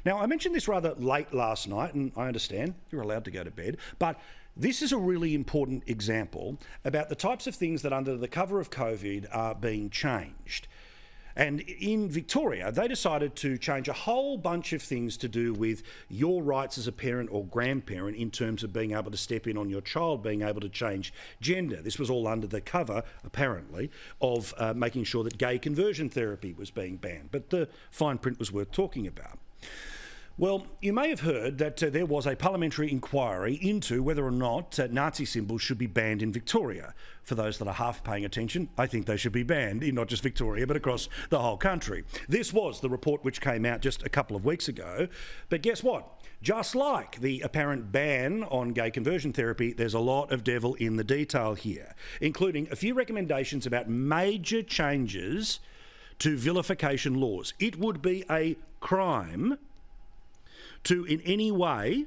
Now, I mentioned this rather late last night, and I understand you're allowed to go to bed, but this is a really important example about the types of things that under the cover of COVID are being changed. And in Victoria, they decided to change a whole bunch of things to do with your rights as a parent or grandparent in terms of being able to step in on your child being able to change gender. This was all under the cover, apparently, of making sure that gay conversion therapy was being banned. But the fine print was worth talking about. Well, you may have heard that there was a parliamentary inquiry into whether or not Nazi symbols should be banned in Victoria. For those that are half paying attention, I think they should be banned in not just Victoria, but across the whole country. This was the report which came out just a couple of weeks ago. But guess what? Just like the apparent ban on gay conversion therapy, there's a lot of devil in the detail here, including a few recommendations about major changes to vilification laws. It would be a crime to in any way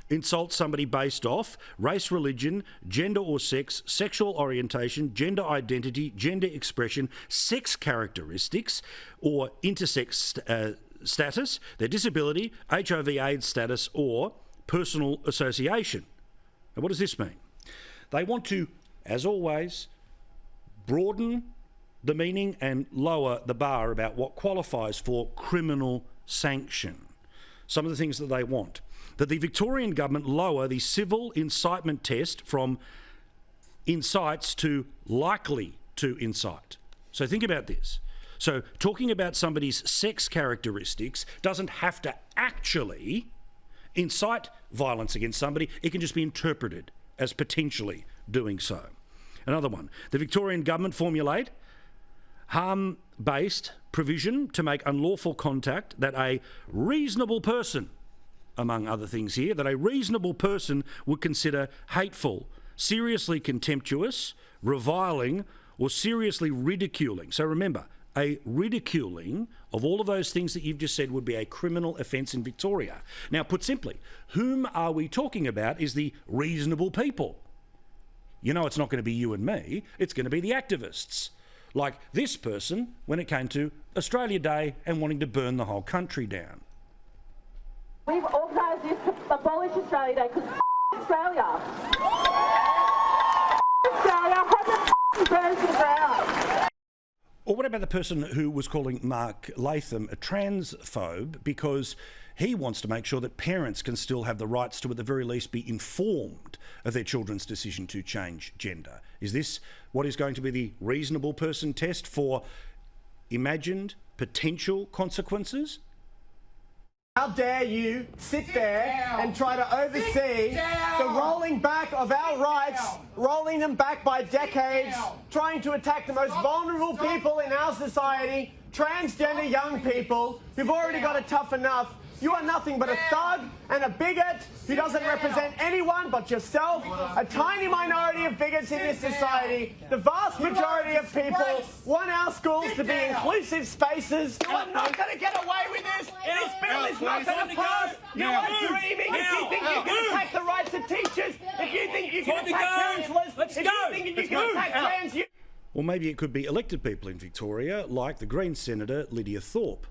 insult somebody based off race, religion, gender or sex, sexual orientation, gender identity, gender expression, sex characteristics, or intersex status, their disability, HIV/AIDS status, or personal association. Now, what does this mean? They want to, as always, broaden the meaning and lower the bar about what qualifies for criminal sanction. Some of the things that they want. That the Victorian government lower the civil incitement test from incites to likely to incite. So think about this. So talking about somebody's sex characteristics doesn't have to actually incite violence against somebody. It can just be interpreted as potentially doing so. Another one. The Victorian government formulate harm-based provision to make unlawful contact that a reasonable person, among other things here, that a reasonable person would consider hateful, seriously contemptuous, reviling, or seriously ridiculing. So remember, a ridiculing of all of those things that you've just said would be a criminal offence in Victoria. Now, put simply, whom are we talking about is the reasonable people. You know it's not going to be you and me, it's going to be the activists. Like this person when it came to Australia Day and wanting to burn the whole country down. We've organised this to abolish Australia Day because Australia. Australia hasn't burned to the ground. Or what about the person who was calling Mark Latham a transphobe because he wants to make sure that parents can still have the rights to, at the very least, be informed of their children's decision to change gender? Is this what is going to be the reasonable person test for imagined potential consequences? How dare you sit there and try to oversee the rolling back of our rights, rolling them back by decades, trying to attack the most vulnerable people in our society, transgender young people who've already got it tough enough. You are nothing but a thug and a bigot who doesn't represent anyone but yourself, a tiny minority of bigots in this society. The vast majority of people want our schools to be inclusive spaces. You are not going to get away with this. This bill is not going to pass. You are dreaming if you think you can attack the rights of teachers, if you think you can attack counsellors, if you think you can attack trans youth. Or maybe it could be elected people in Victoria, like the Green Senator Lydia Thorpe.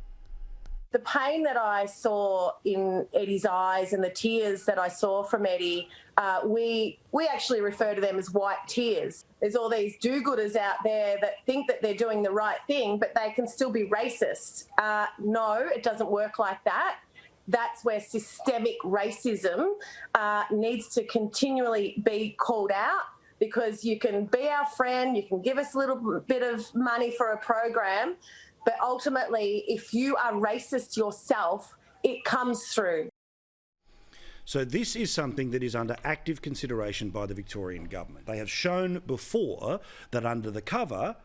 The pain that I saw in Eddie's eyes and the tears that I saw from Eddie, we actually refer to them as white tears. There's all these do-gooders out there that think that they're doing the right thing, but they can still be racist. No, it doesn't work like that. That's where systemic racism needs to continually be called out, because you can be our friend, you can give us a little bit of money for a program, but ultimately, if you are racist yourself, it comes through. So this is something that is under active consideration by the Victorian government. They have shown before that under the cover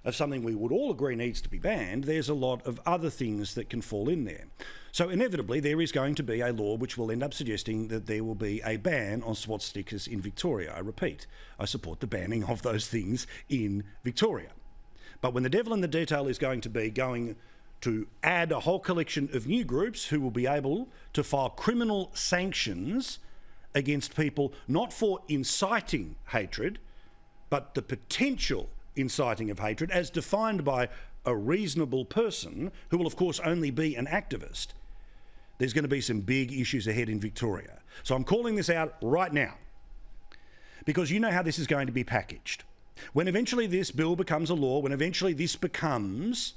of something we would all agree needs to be banned, there's a lot of other things that can fall in there. So inevitably, there is going to be a law which will end up suggesting that there will be a ban on swastikas in Victoria. I repeat, I support the banning of those things in Victoria. But when the devil in the detail is going to add a whole collection of new groups who will be able to file criminal sanctions against people not for inciting hatred, but the potential inciting of hatred as defined by a reasonable person who will of course only be an activist, there's going to be some big issues ahead in Victoria. So I'm calling this out right now, because you know how this is going to be packaged. When eventually this bill becomes a law, when eventually this becomes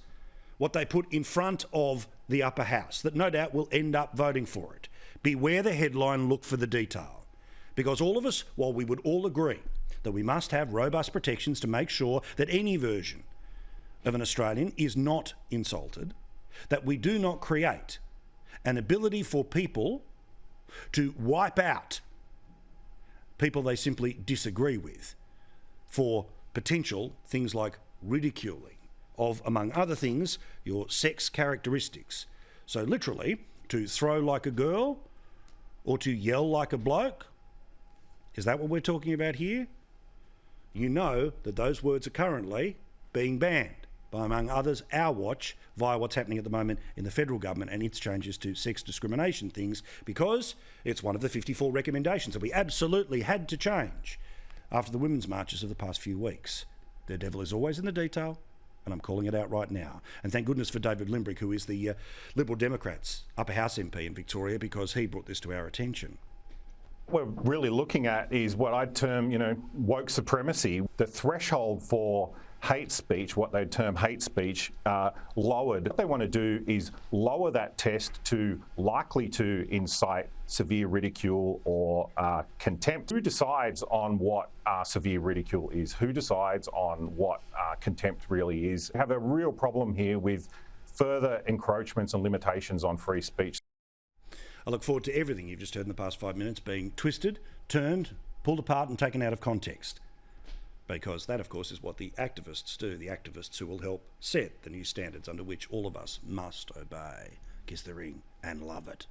what they put in front of the upper house, that no doubt will end up voting for it, beware the headline, look for the detail. Because all of us, while we would all agree that we must have robust protections to make sure that any version of an Australian is not insulted, that we do not create an ability for people to wipe out people they simply disagree with for potential things like ridiculing of, among other things, your sex characteristics. So literally, to throw like a girl or to yell like a bloke, is that what we're talking about here? You know that those words are currently being banned by, among others, our watch, via what's happening at the moment in the federal government and its changes to sex discrimination things, because it's one of the 54 recommendations that we absolutely had to change after the women's marches of the past few weeks. The devil is always in the detail, and I'm calling it out right now. And thank goodness for David Limbrick, who is the Liberal Democrats' upper house MP in Victoria, because he brought this to our attention. What we're really looking at is what I'd term, woke supremacy. The threshold for hate speech, what they'd term hate speech, lowered. What they want to do is lower that test to likely to incite severe ridicule or contempt. Who decides on what severe ridicule is? Who decides on what contempt really is? We have a real problem here with further encroachments and limitations on free speech. I look forward to everything you've just heard in the past 5 minutes being twisted, turned, pulled apart and taken out of context. Because that, of course, is what the activists do, the activists who will help set the new standards under which all of us must obey. Kiss the ring and love it.